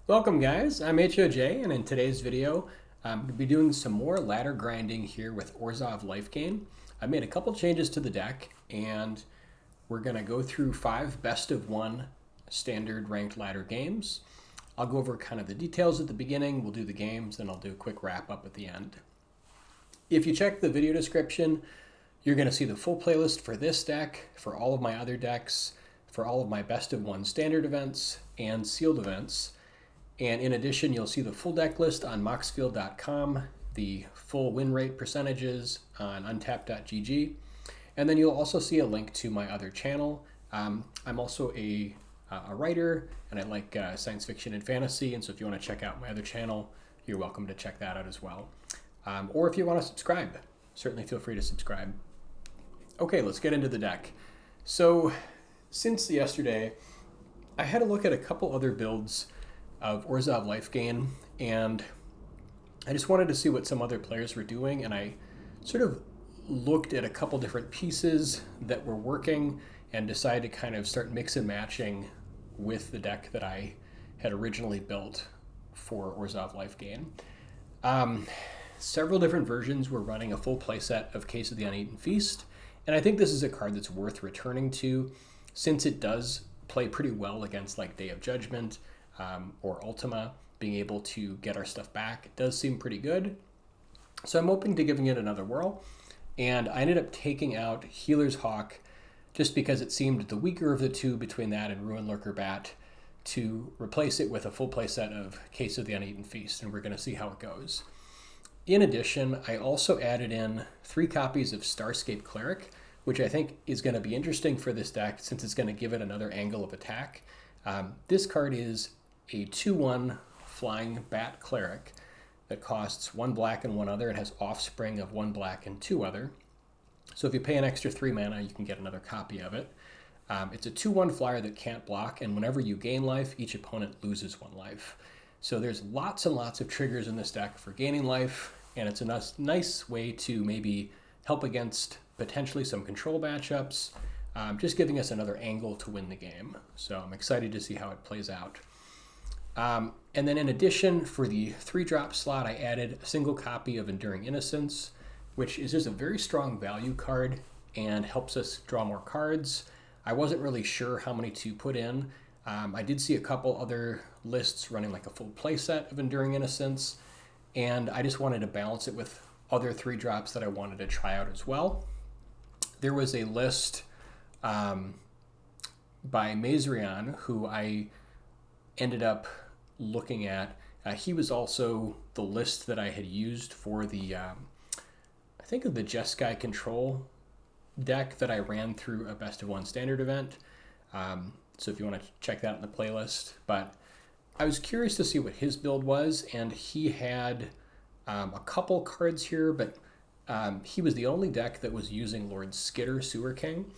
Welcome guys, I'm HOJ, and in today's video I'm going to be doing some more ladder grinding here with Orzhov Lifegain. I made a couple changes to the deck and we're going to go through 5 best of 1 standard ranked ladder games. I'll go over kind of the details at the beginning, we'll do the games, then I'll do a quick wrap up at the end. If you check the video description, you're going to see the full playlist for this deck, for all of my other decks, for all of my best of 1 standard events and sealed events. And in addition, you'll see the full deck list on moxfield.com, the full win rate percentages on untapped.gg, and then you'll also see a link to my other channel. I'm also a writer, and I like science fiction and fantasy, and so if you want to check out my other channel, you're welcome to check that out as well. Or if you want to subscribe, certainly feel free to subscribe. Okay, let's get into the deck. So since yesterday, I had a look at a couple other builds of Orzhov Lifegain, and I just wanted to see what some other players were doing, and I sort of looked at a couple different pieces that were working and decided to kind of start mix and matching with the deck that I had originally built for Orzhov Lifegain. Several different versions were running a full playset of Case of the Uneaten Feast, and I think this is a card that's worth returning to since it does play pretty well against like Day of Judgment, or Ultima. Being able to get our stuff back, it does seem pretty good. So I'm open to giving it another whirl, and I ended up taking out Healer's Hawk just because it seemed the weaker of the two between that and Ruin-Lurker Bat, to replace it with a full playset of Case of the Uneaten Feast, and we're going to see how it goes. In addition, I also added in 3 copies of Starscape Cleric, which I think is going to be interesting for this deck since it's going to give it another angle of attack. This card is a 2/1 flying bat cleric that costs 1 black and 1 other. It has offspring of 1 black and 2 other. So if you pay an extra 3 mana, you can get another copy of it. It's a 2/1 flyer that can't block, and whenever you gain life, each opponent loses 1 life. So there's lots and lots of triggers in this deck for gaining life, and it's a nice way to maybe help against potentially some control matchups, just giving us another angle to win the game. So I'm excited to see how it plays out. And then in addition, for the 3-drop slot, I added a single copy of Enduring Innocence, which is just a very strong value card and helps us draw more cards. I wasn't really sure how many to put in. I did see a couple other lists running like a full playset of Enduring Innocence, and I just wanted to balance it with other 3-drops that I wanted to try out as well. There was a list by Mazrion, who I ended up looking at. He was also the list that I had used for the, I think of the Jeskai Control deck that I ran through a Best of 1 standard event. So if you want to check that in the playlist. But I was curious to see what his build was, and he had a couple cards here, but he was the only deck that was using Lord Skitter, Sewer King.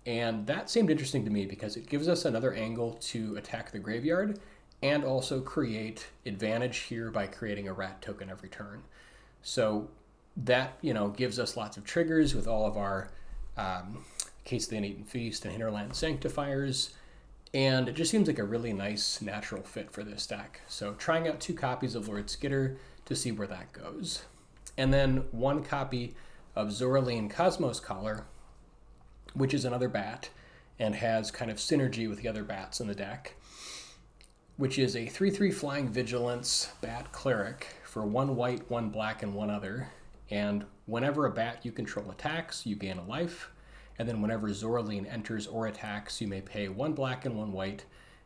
And that seemed interesting to me because it gives us another angle to attack the graveyard and also create advantage here by creating a rat token every turn. So that, gives us lots of triggers with all of our Case of the Uneaten Feast and Hinterland Sanctifiers, and it just seems like a really nice natural fit for this deck. So trying out 2 copies of Lord Skitter to see where that goes. And then 1 copy of Zoraline Cosmos Collar, which is another bat and has kind of synergy with the other bats in the deck, which is a 3/3 flying vigilance bat cleric for 1 white, 1 black, and 1 other. And whenever a bat you control attacks, you gain a life. And then whenever Zoraline enters or attacks, you may pay 1 black and 1 white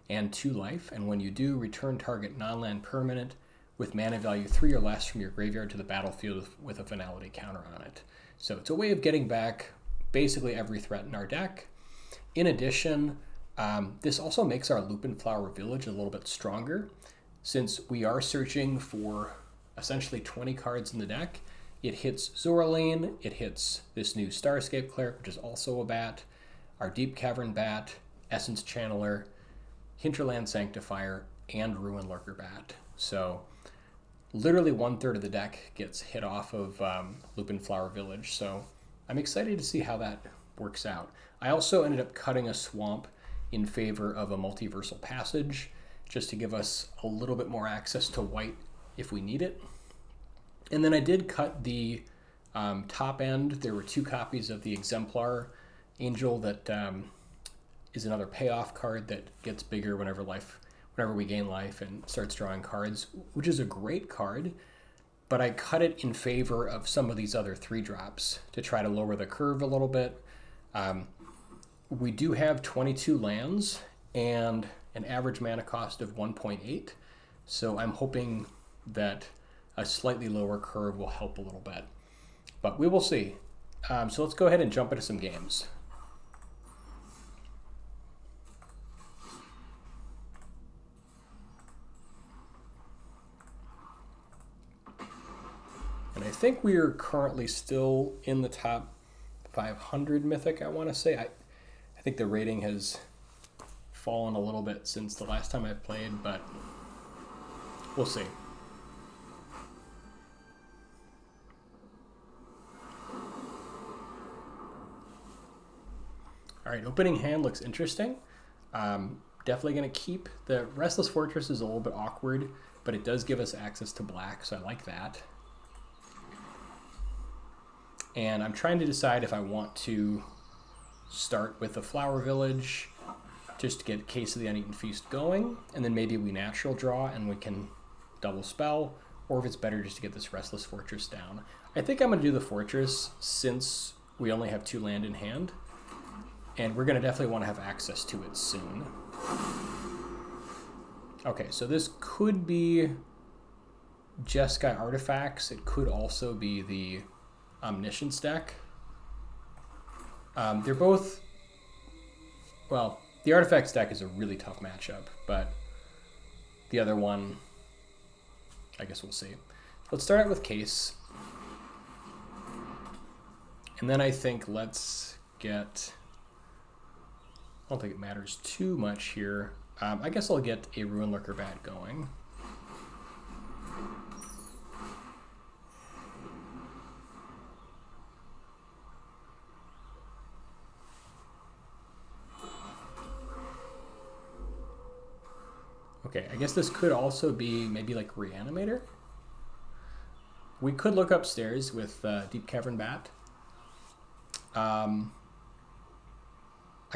and 2 life. And when you do, return target non-land permanent with mana value 3 or less from your graveyard to the battlefield with a finality counter on it. So it's a way of getting back basically every threat in our deck. In addition, this also makes our Lupinflower Village a little bit stronger. Since we are searching for essentially 20 cards in the deck, it hits Zoraline, it hits this new Starscape Cleric, which is also a bat, our Deep-Cavern Bat, Essence Channeler, Hinterland Sanctifier, and Ruin-Lurker Bat. So literally 1/3 of the deck gets hit off of Lupinflower Village. So I'm excited to see how that works out. I also ended up cutting a swamp in favor of a Multiversal Passage. just to give us a little bit more access to white if we need it. And then I did cut the top end. There were 2 copies of the Exemplar Angel that is another payoff card that gets bigger whenever we gain life and starts drawing cards, which is a great card, but I cut it in favor of some of these other 3-drops to try to lower the curve a little bit. We do have 22 lands and an average mana cost of 1.8, so I'm hoping that a slightly lower curve will help a little bit, but we will see. So let's go ahead and jump into some games. And I think we are currently still in the top 500 Mythic, I want to say. I think the rating has fallen a little bit since the last time I played, but we'll see. All right, opening hand looks interesting. Definitely going to keep the Restless Fortress is a little bit awkward, but it does give us access to black, so I like that. And I'm trying to decide if I want to start with the Flower Village just to get Case of the Uneaten Feast going, and then maybe we natural draw and we can double spell, or if it's better just to get this Restless Fortress down. I think I'm going to do the Fortress since we only have 2 land in hand, and we're going to definitely want to have access to it soon. Okay, so this could be Jeskai Artifacts. It could also be the Omniscience deck. They're both, well, the Artifacts deck is a really tough matchup, but the other one, I guess we'll see. Let's start out with Case. And then I think let's get, I don't think it matters too much here. I guess I'll get a Ruin-Lurker Bat going. Okay, I guess this could also be maybe like Reanimator. We could look upstairs with Deep-Cavern Bat. I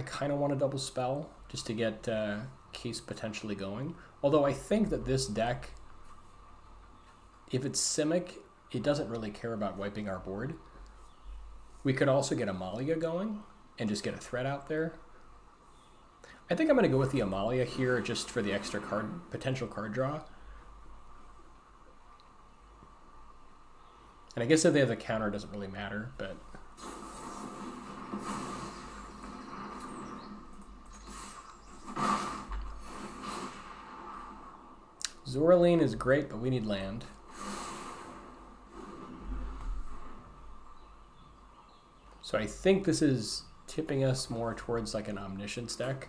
kind of want to double spell just to get Case potentially going. Although I think that this deck, if it's Simic, it doesn't really care about wiping our board. We could also get Amalia going and just get a threat out there. I think I'm going to go with the Amalia here just for the extra potential card draw. And I guess if they have the counter, it doesn't really matter, but... Zoraline is great, but we need land. So I think this is tipping us more towards like an Omniscience deck.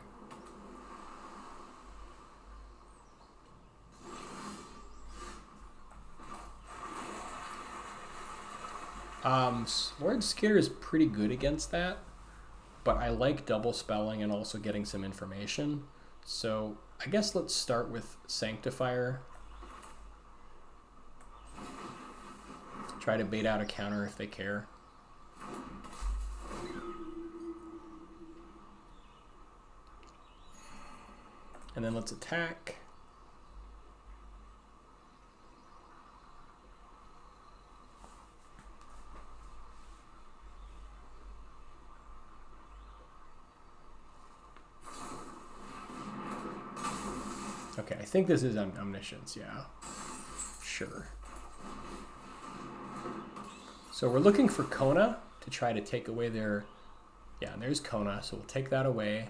Lord Skitter is pretty good against that, but I like double spelling and also getting some information. So I guess let's start with Sanctifier. Try to bait out a counter if they care. And then let's attack. Okay, I think this is Omniscience, yeah. Sure. So we're looking for Kona to try to take away their... Yeah, and there's Kona, so we'll take that away.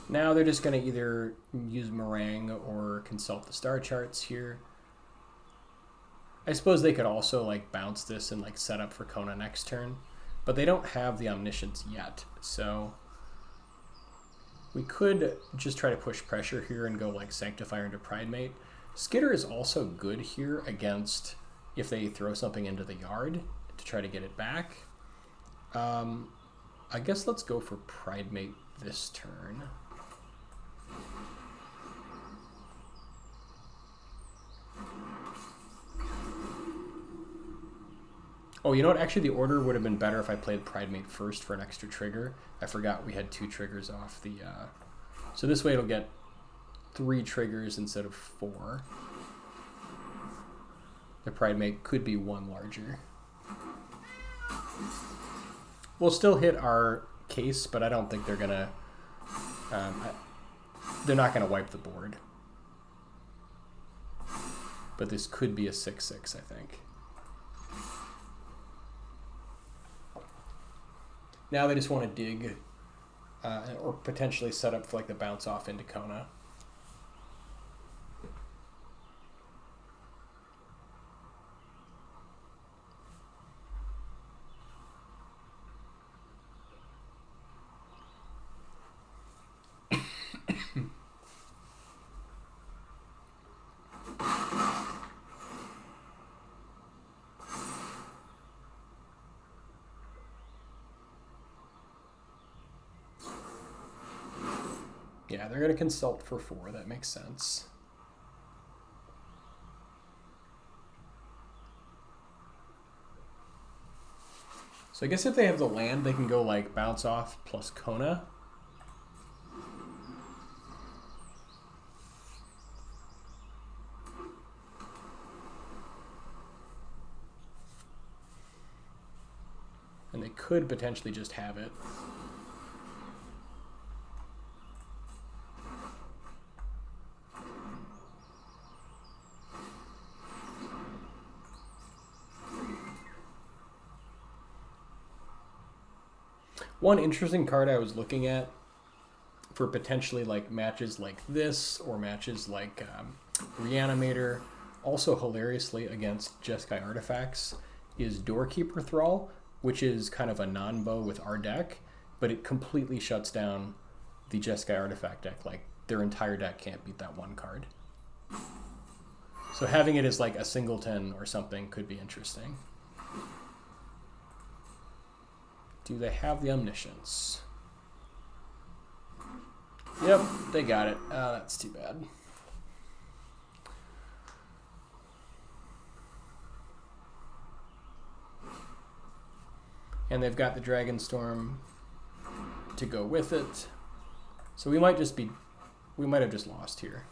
Now they're just going to either use Meringue or consult the star charts here. I suppose they could also like bounce this and like set up for Kona next turn, but they don't have the Omniscience yet, so We could just try to push pressure here and go like Sanctifier into Pridemate. Skitter is also good here against if they throw something into the yard to try to get it back. I guess let's go for Pridemate this turn. Oh, you know what? Actually, the order would have been better if I played Pridemate first for an extra trigger. I forgot we had 2 triggers off the... So this way it'll get 3 triggers instead of 4. The Pridemate could be 1 larger. We'll still hit our case, but I don't think they're gonna... they're not gonna wipe the board. But this could be a 6/6, I think. Now they just want to dig, or potentially set up for like the bounce off into Kona. Yeah, they're going to consult for 4. That makes sense. So I guess if they have the land, they can go like bounce off plus Kona. And they could potentially just have it. One interesting card I was looking at for potentially like matches like this or matches like Reanimator, also hilariously against Jeskai artifacts, is Doorkeeper Thrall, which is kind of a non-bow with our deck, but it completely shuts down the Jeskai artifact deck. Like their entire deck can't beat that one card. So having it as like a singleton or something could be interesting. Do they have the Omniscience? Yep, they got it. That's too bad. And they've got the Dragonstorm to go with it. So we might have just lost here.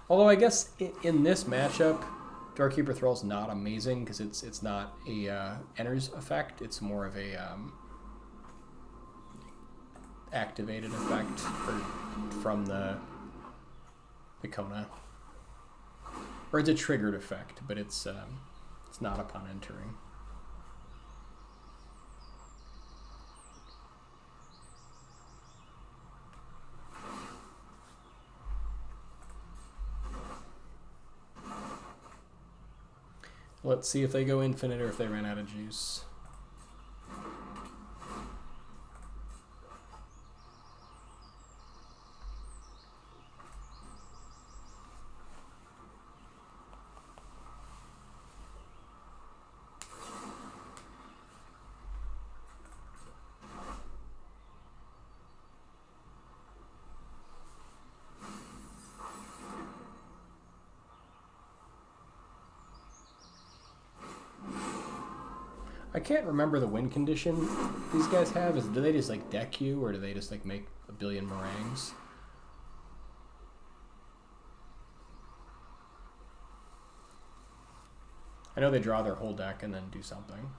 Although I guess in this matchup, Doorkeeper Thrall's not amazing because it's not a enters effect. It's more of a activated effect from the Kona, or it's a triggered effect, but it's not upon entering. Let's see if they go infinite or if they ran out of juice. I can't remember the win condition these guys have. Do they just like deck you, or do they just like make a billion meringues? I know they draw their whole deck and then do something.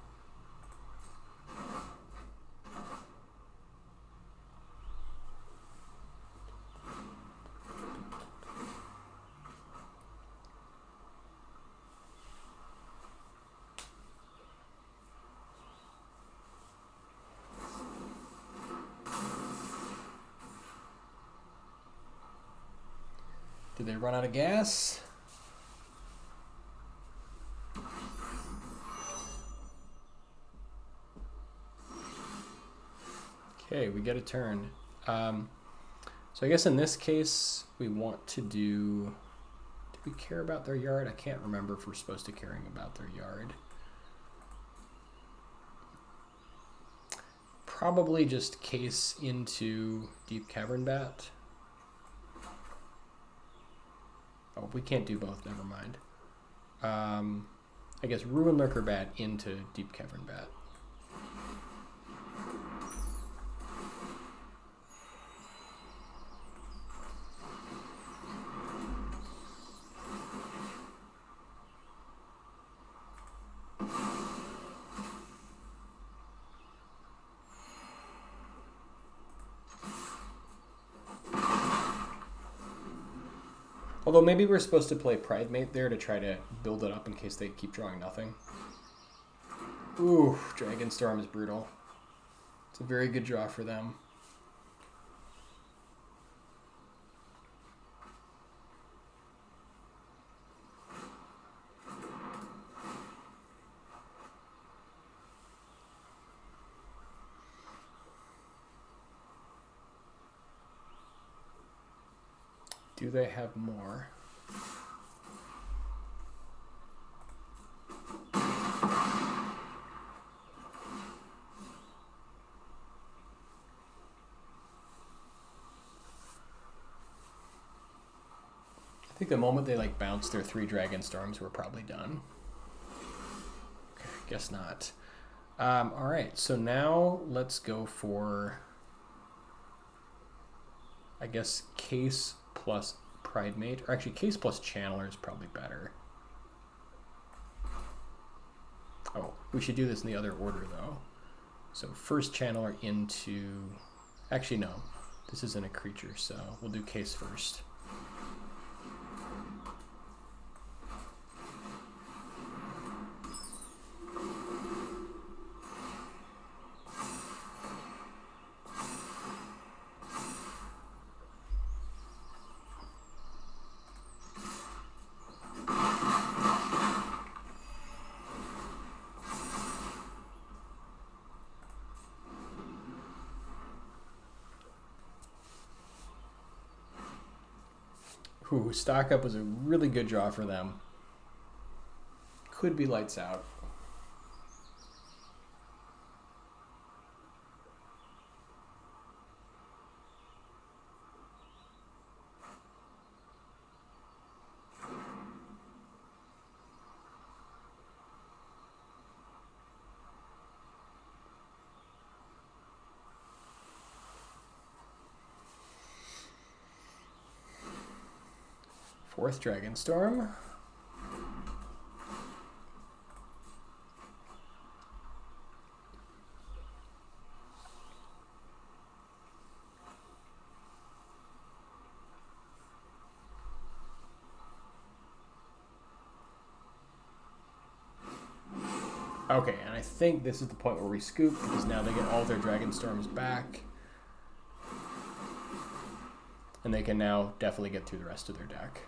Did they run out of gas? Okay, we get a turn. So I guess in this case, we want to do we care about their yard? I can't remember if we're supposed to caring about their yard. Probably just case into Deep-Cavern Bat. Oh, we can't do both, never mind. I guess Ruin-Lurker Bat into Deep-Cavern Bat. Although maybe we're supposed to play Pridemate there to try to build it up in case they keep drawing nothing. Ooh, Dragonstorm is brutal. It's a very good draw for them. Do they have more? I think the moment they like bounce their 3 Dragonstorms, we're probably done. Okay, guess not. All right, so now let's go for, I guess, Case plus Pridemate, or actually Case plus Channeler is probably better. Oh, we should do this in the other order though. So first Channeler into, actually no, this isn't a creature, so we'll do Case first. Ooh, stock up was a really good draw for them. Could be lights out. Fourth Dragonstorm. Okay, and I think this is the point where we scoop, because now they get all their Dragonstorms back. And they can now definitely get through the rest of their deck.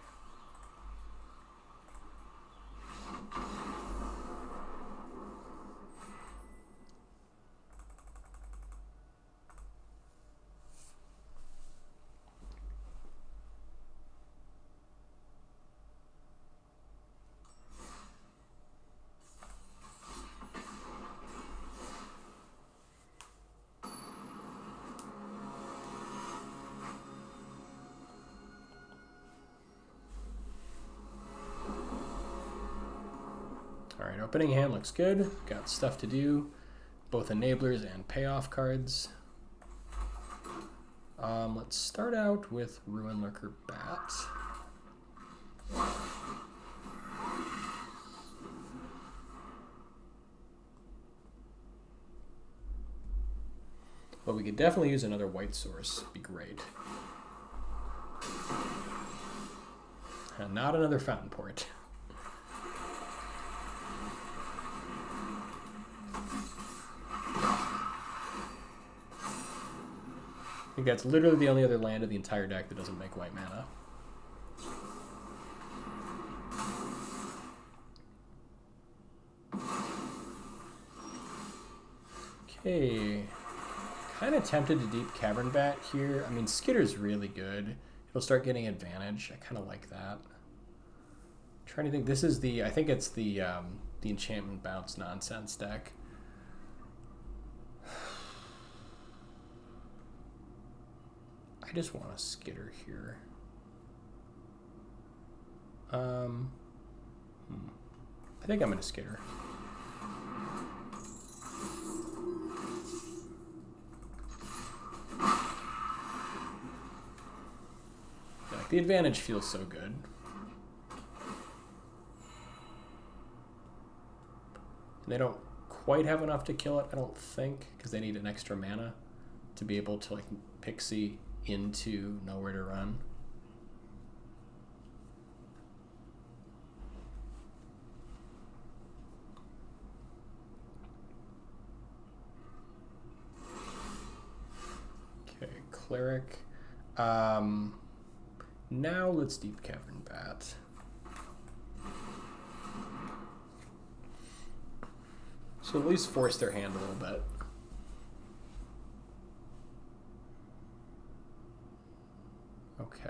Alright, opening hand looks good. Got stuff to do, both enablers and payoff cards. Let's start out with Ruin-Lurker Bat. But we could definitely use another white source. Be great. And not another Fountainport. I think that's literally the only other land in the entire deck that doesn't make white mana. Okay. kind of tempted to Deep-Cavern Bat here. I mean, Skitter's really good. He'll start getting advantage. I kind of like that. I'm trying to think. This is the, I think it's the enchantment bounce nonsense deck. I just want a Skitter here. I think I'm going to Skitter. The advantage feels so good. And they don't quite have enough to kill it, I don't think, because they need an extra mana to be able to like pixie into Nowhere to Run. Okay, Cleric. Now let's Deep-Cavern Bat. So at least force their hand a little bit. Okay.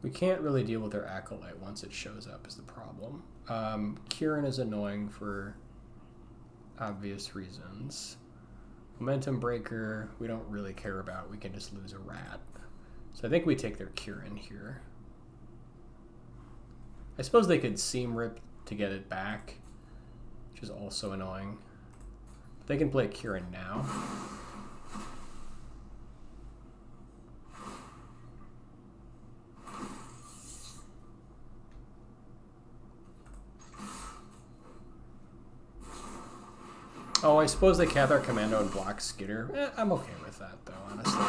We can't really deal with their Acolyte once it shows up is the problem. Kieran is annoying for obvious reasons. Momentum Breaker, we don't really care about. We can just lose a rat. So I think we take their Kieran here. I suppose they could Seam Rip to get it back, which is also annoying. But they can play Kieran now. Oh, I suppose they Cathar Commando and block Skitter. I'm okay with that, though, honestly.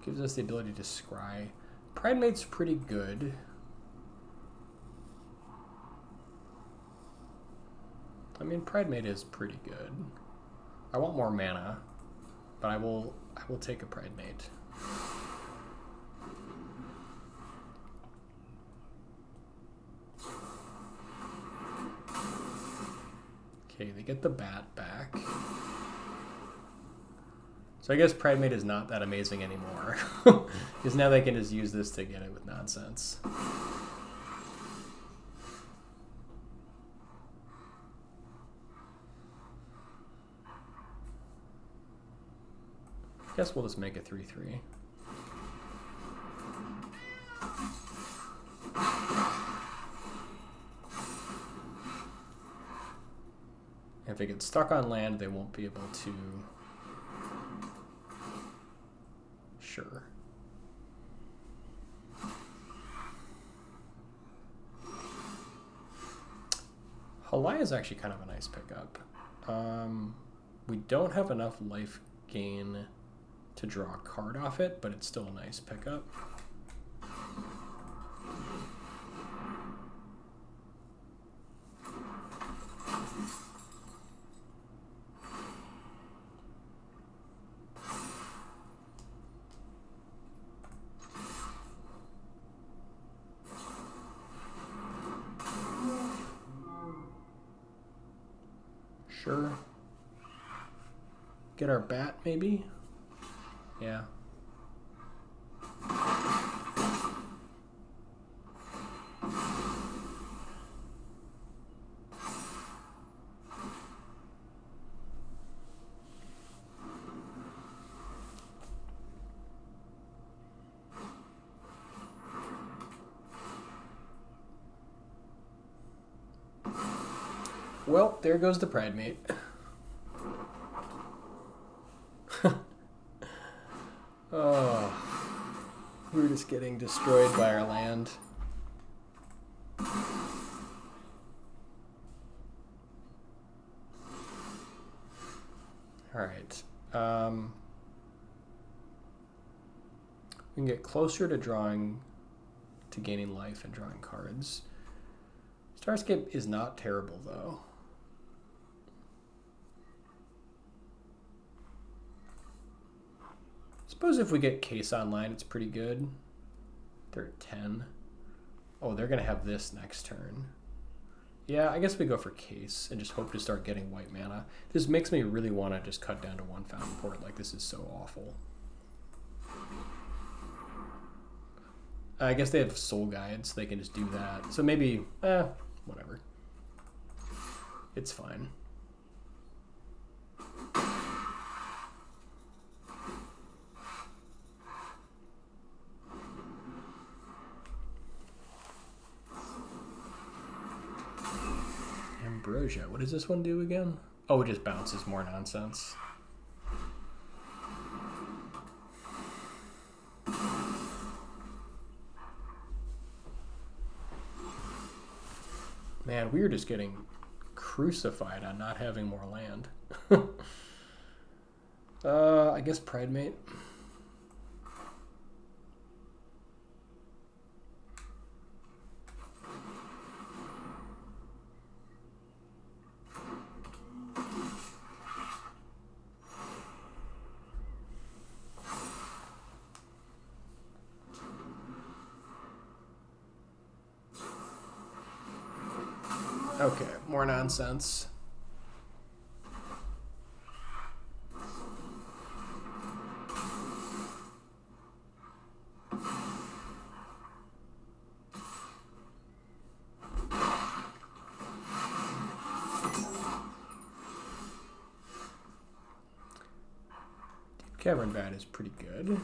Gives us the ability to scry. Pridemate's pretty good. I mean, Pridemate is pretty good. I want more mana, but I will take a Pridemate. Okay, they get the bat back. So I guess Pridemate is not that amazing anymore. Because now they can just use this to get it with nonsense. Guess we'll just make it 3/3. If it gets stuck on land, they won't be able to... Sure. Haliya is actually kind of a nice pickup. We don't have enough life gain to draw a card off it, but it's still a nice pickup. Sure. Get our bat, maybe? Yeah. Well, there goes the Pridemate. Oh, we're just getting destroyed by our land. All right. We can get closer to gaining life and drawing cards. Starscape is not terrible, though. Suppose if we get Case Online, it's pretty good. They're at 10. Oh, they're going to have this next turn. Yeah, I guess we go for Case and just hope to start getting white mana. This makes me really want to just cut down to one Fountainport. Like, this is so awful. I guess they have Soul Guides, so they can just do that. So maybe, whatever. It's fine. Ambrosia. What does this one do again? Oh, it just bounces more nonsense. Man, we are just getting crucified on not having more land. I guess Pridemate. Okay, more nonsense. Deep-Cavern Bat is pretty good.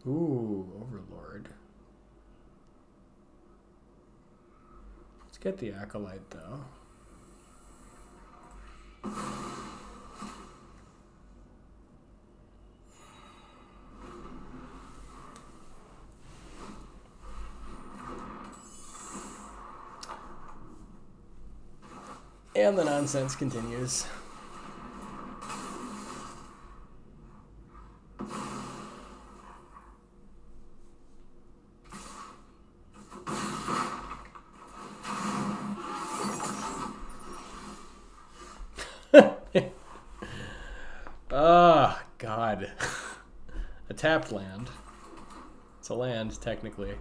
Ooh, Overlord. Let's get the Acolyte, though. And the nonsense continues. Oh, God. A tapped land. It's a land, technically.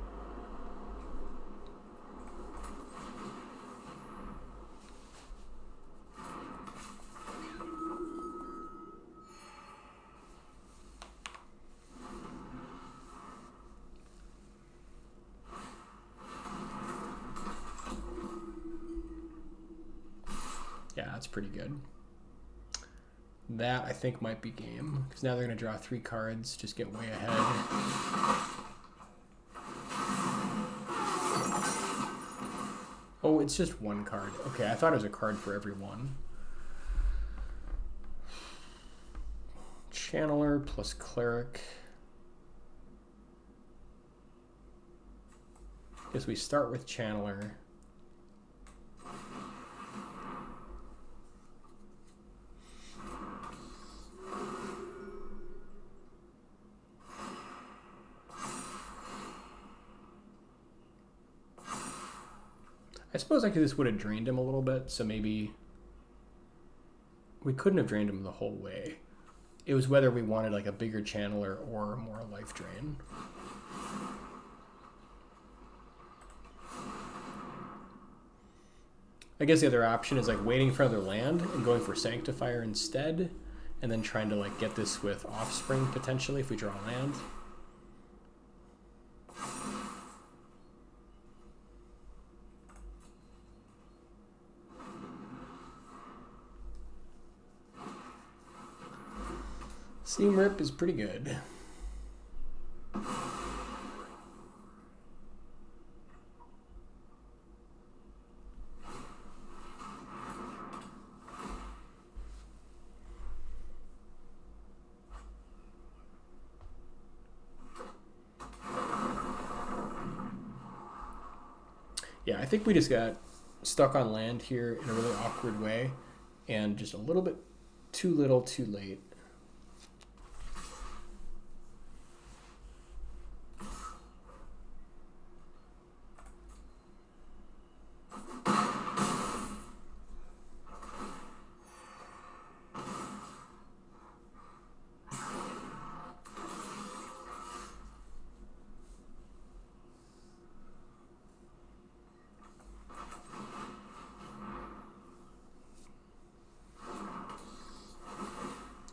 Yeah, that's pretty good. That, I think, might be game. Because now they're going to draw 3 cards, just get way ahead. Oh, it's just 1 card. Okay, I thought it was a card for every one. Channeler plus Cleric. Guess we start with Channeler. I suppose this would have drained him a little bit, so maybe we couldn't have drained him the whole way. It was whether we wanted like a bigger channeler or more life drain. I guess the other option is like waiting for another land and going for Sanctifier instead, and then trying to like get this with Offspring potentially if we draw land. Seam Rip is pretty good. Yeah, I think we just got stuck on land here in a really awkward way and just a little bit too little too late.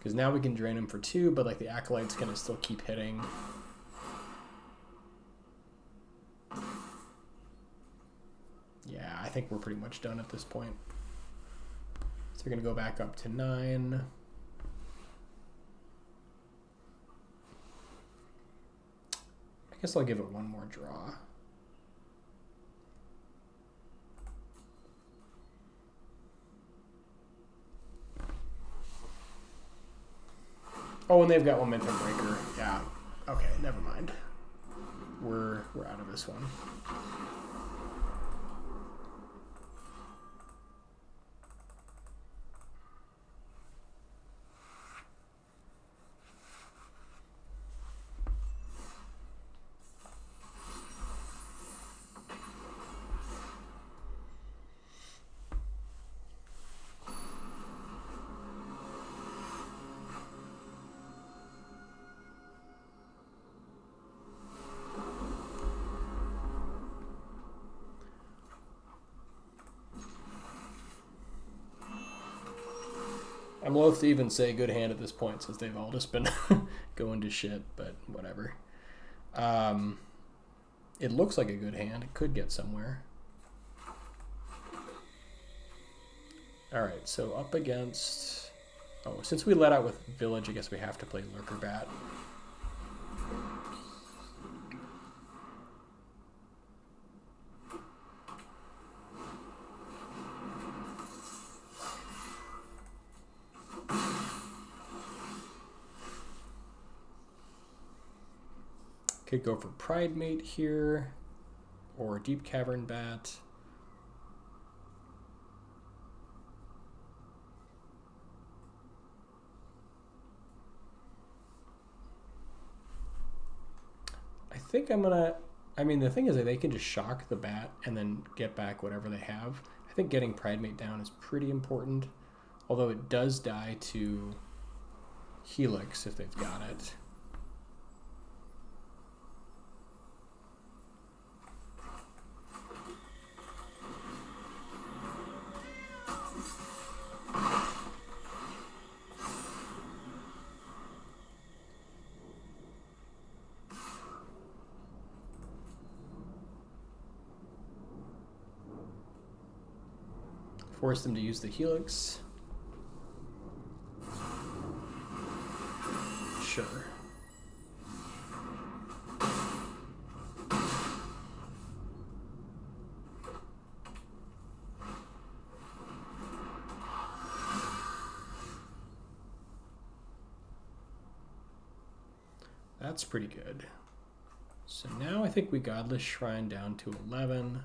Because now we can drain him for 2, but like the Acolyte's gonna still keep hitting. Yeah, I think we're pretty much done at this point. So we're gonna go back up to 9. I guess I'll give it one more draw. Oh, and they've got Momentum Breaker. Yeah. Okay, never mind. We're out of this one. I'm loath to even say good hand at this point since they've all just been going to shit, but whatever. It looks like a good hand. It could get somewhere. Alright, so up against... Oh, since we let out with Village, I guess we have to play Lurker Bat. Could go for Pridemate here, or Deep-Cavern Bat. I think I'm gonna, I mean, the thing is that they can just shock the bat and then get back whatever they have. I think getting Pridemate down is pretty important, although it does die to Helix if they've got it. Force them to use the Helix. Sure. That's pretty good. So now I think we Godless Shrine down to 11.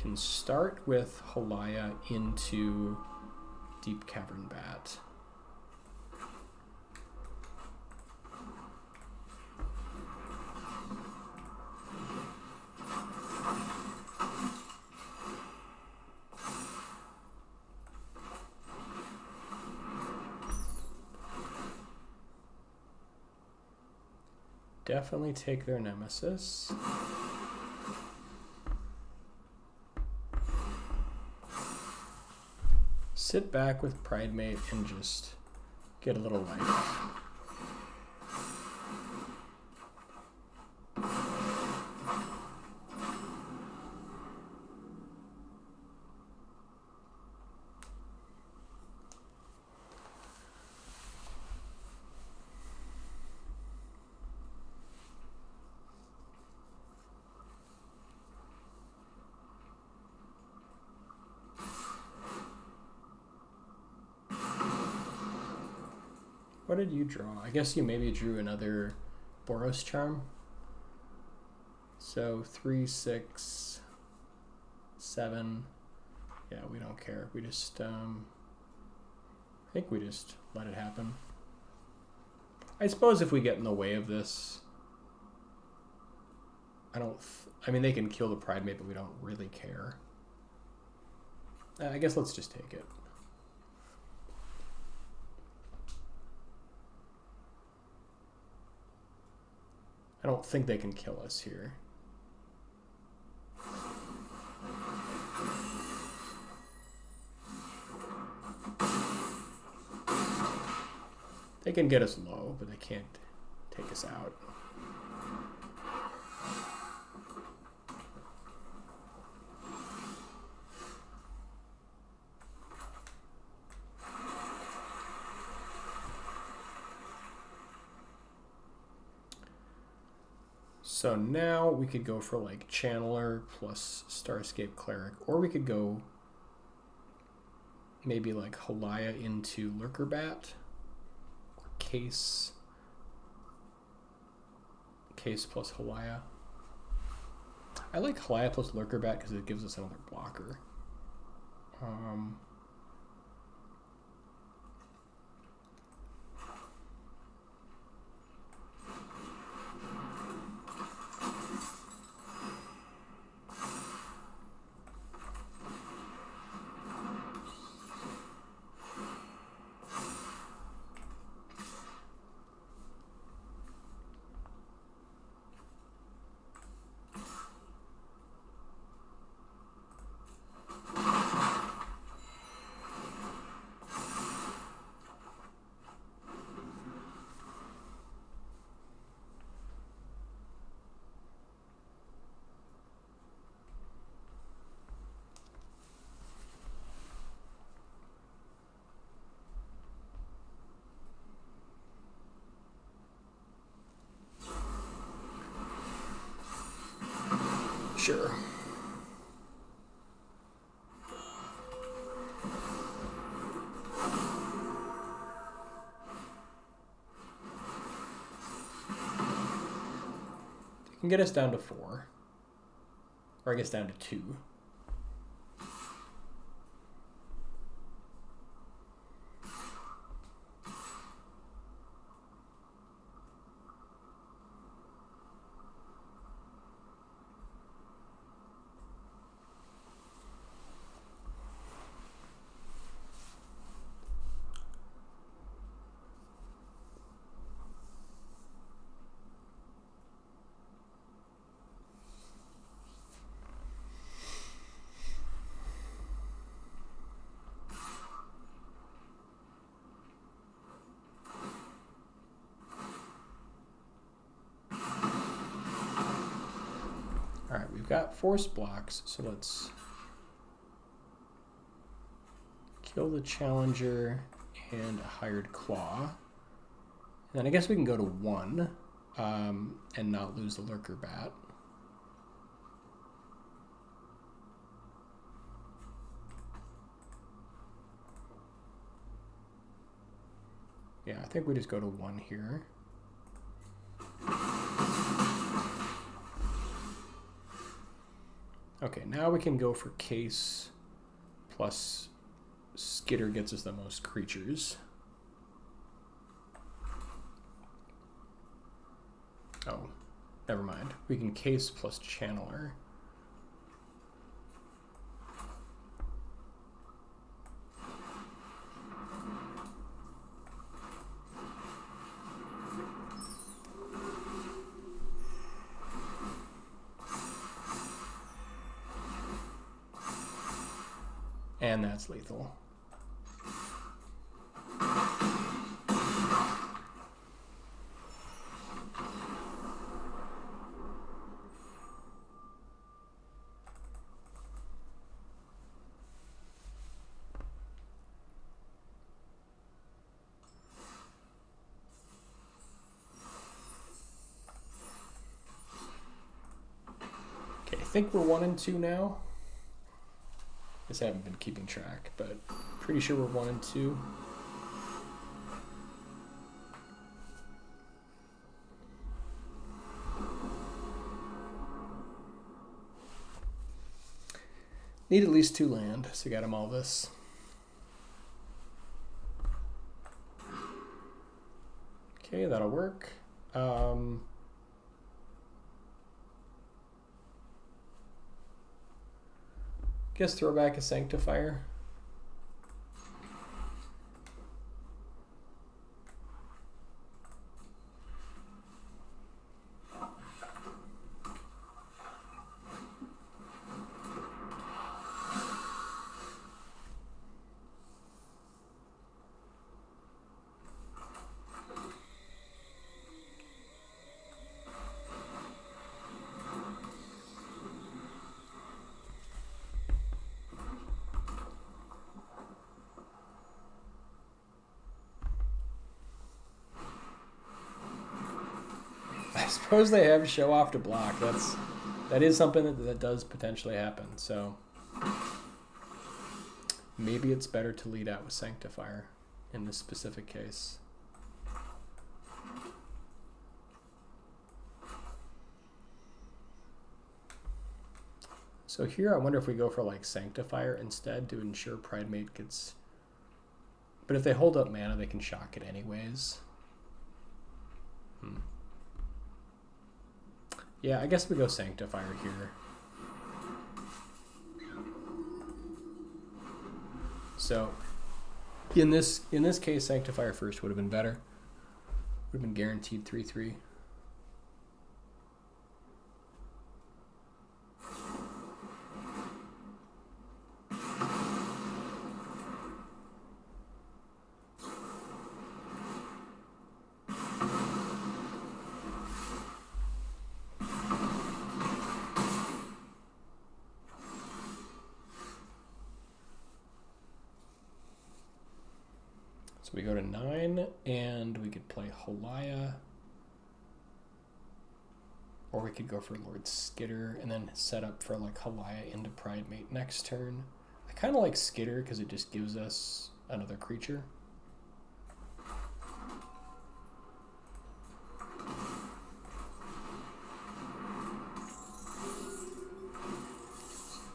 Can start with Haliya into Deep-Cavern Bat. Definitely take their Nemesis. Sit back with Pridemate and just get a little life. What did you draw? I guess you maybe drew another Boros Charm. So 3, 6, 7. Yeah, we don't care. We just, I think we just let it happen. I suppose if we get in the way of this, I mean, they can kill the Pridemate, but we don't really care. I guess let's just take it. I don't think they can kill us here. They can get us low, but they can't take us out. So now we could go for like Channeler plus Starscape Cleric, or we could go maybe like Haliya into Lurker Bat, or Case plus Haliya. I like Haliya plus Lurker Bat because it gives us another blocker. Sure. It can get us down to 4. Or I guess down to 2. Alright, we've got force blocks, so let's kill the Challenger and a Hired Claw. And then I guess we can go to 1 and not lose the Lurker Bat. Yeah, I think we just go to 1 here. Okay, now we can go for Case plus Skitter gets us the most creatures. Oh, never mind. We can Case plus Channeler. And that's lethal. Okay, I think we're 1 and 2 now. I just haven't been keeping track, but pretty sure we're 1 and 2. Need at least 2 land, so got them all this. Okay, that'll work. Guess throw back a Sanctifier. suppose they have show off to block. That is something that does potentially happen. So maybe it's better to lead out with Sanctifier in this specific case. So here I wonder if we go for like Sanctifier instead to ensure Pridemate gets... But if they hold up mana, they can shock it anyways. Yeah, I guess we go Sanctifier here. So in this case, Sanctifier first would have been better. Would have been guaranteed 3/3. So we go to 9, and we could play Haliya. Or we could go for Lord Skitter, and then set up for like Haliya into Pridemate next turn. I kind of like Skitter, because it just gives us another creature.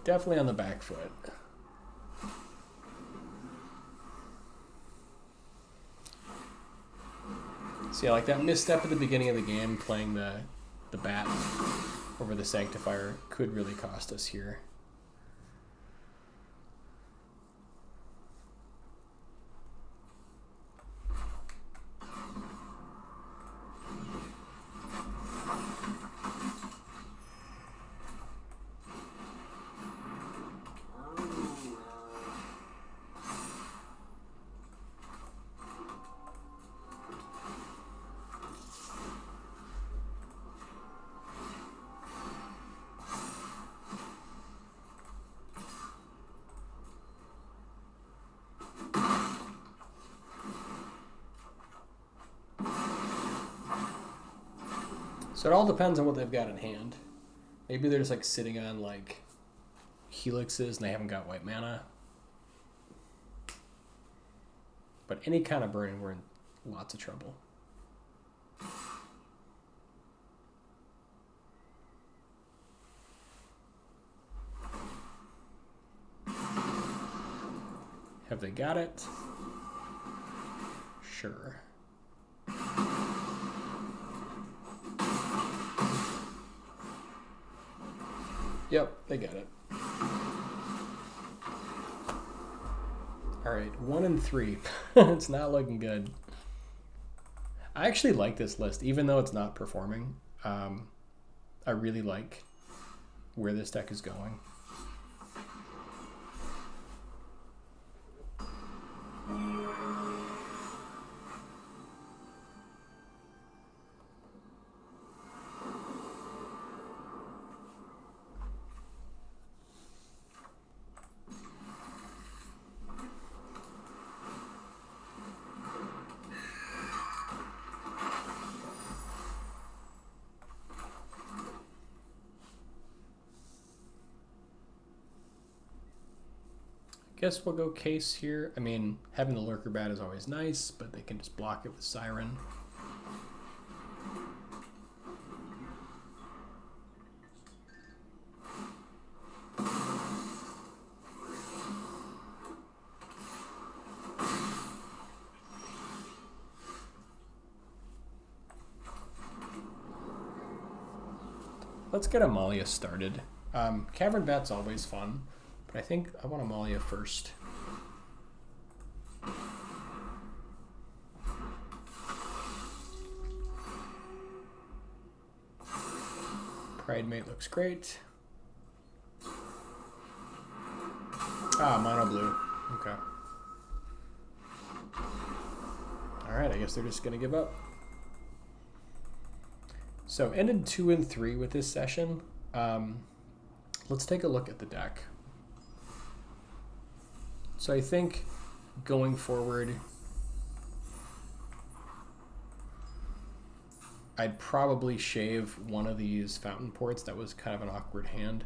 Definitely on the back foot. So yeah, like that misstep at the beginning of the game, playing the bat over the Sanctifier could really cost us here. So it all depends on what they've got in hand. Maybe they're just like sitting on like helixes and they haven't got white mana. But any kind of burning, we're in lots of trouble. Have they got it? Sure. Yep, they got it. All right, 1 and 3. It's not looking good. I actually like this list, even though it's not performing. I really like where this deck is going. Guess we'll go case here. I mean, having the Lurker Bat is always nice, but they can just block it with Siren. Let's get Amalia started. Cavern Bat's always fun. I think I want Amalia first. Pridemate looks great. Ah, mono blue. Okay. Alright, I guess they're just going to give up. So, ended 2 and 3 with this session. Let's take a look at the deck. So I think going forward, I'd probably shave one of these Fountainports. That was kind of an awkward hand.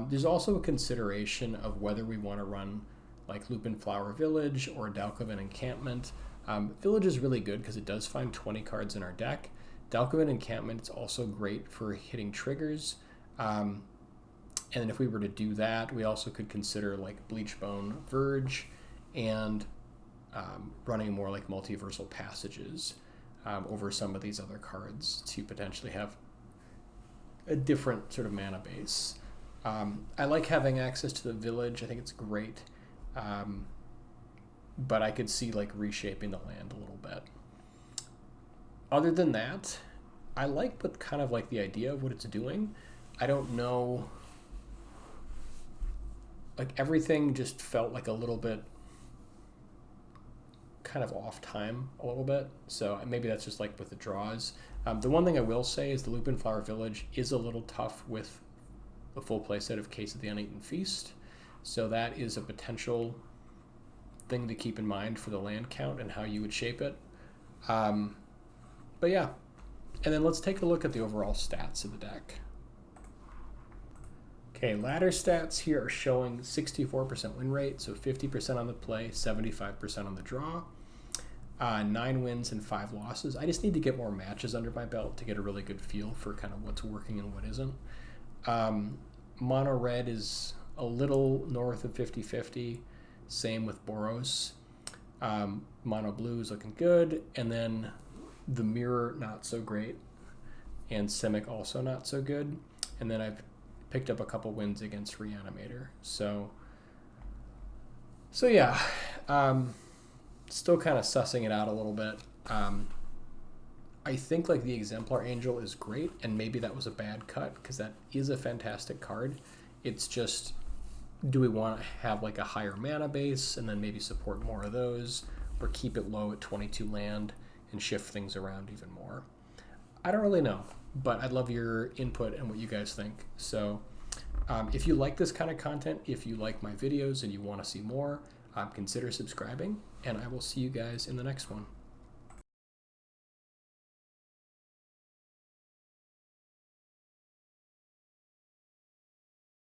There's also a consideration of whether we want to run like Lupinflower Village or Deep-Cavern Encampment. Village is really good because it does find 20 cards in our deck. Deep-Cavern Encampment is also great for hitting triggers. And if we were to do that, we also could consider like Bleachbone Verge and running more like Multiversal Passages over some of these other cards to potentially have a different sort of mana base. I like having access to the Village. I think it's great. But I could see like reshaping the land a little bit. Other than that, I like what kind of like the idea of what it's doing. I don't know, like everything just felt like a little bit kind of off time a little bit. So maybe that's just like with the draws. The one thing I will say is the Lupinflower Village is a little tough with the full play set of Case of the Uneaten Feast. So that is a potential thing to keep in mind for the land count and how you would shape it. But yeah, and then let's take a look at the overall stats of the deck. Okay, ladder stats here are showing 64% win rate, so 50% on the play, 75% on the draw. 9 wins and 5 losses. I just need to get more matches under my belt to get a really good feel for kind of what's working and what isn't. Mono red is a little north of 50-50. Same with Boros. Mono blue is looking good. And then the mirror, not so great. And Simic also not so good. And then I've picked up a couple wins against Reanimator. So yeah. Still kind of sussing it out a little bit. I think like the Exemplar Angel is great, and maybe that was a bad cut because that is a fantastic card. It's just, do we want to have like a higher mana base and then maybe support more of those, or keep it low at 22 land and shift things around even more? I don't really know, but I'd love your input and what you guys think. So if you like this kind of content, if you like my videos and you want to see more, consider subscribing, and I will see you guys in the next one.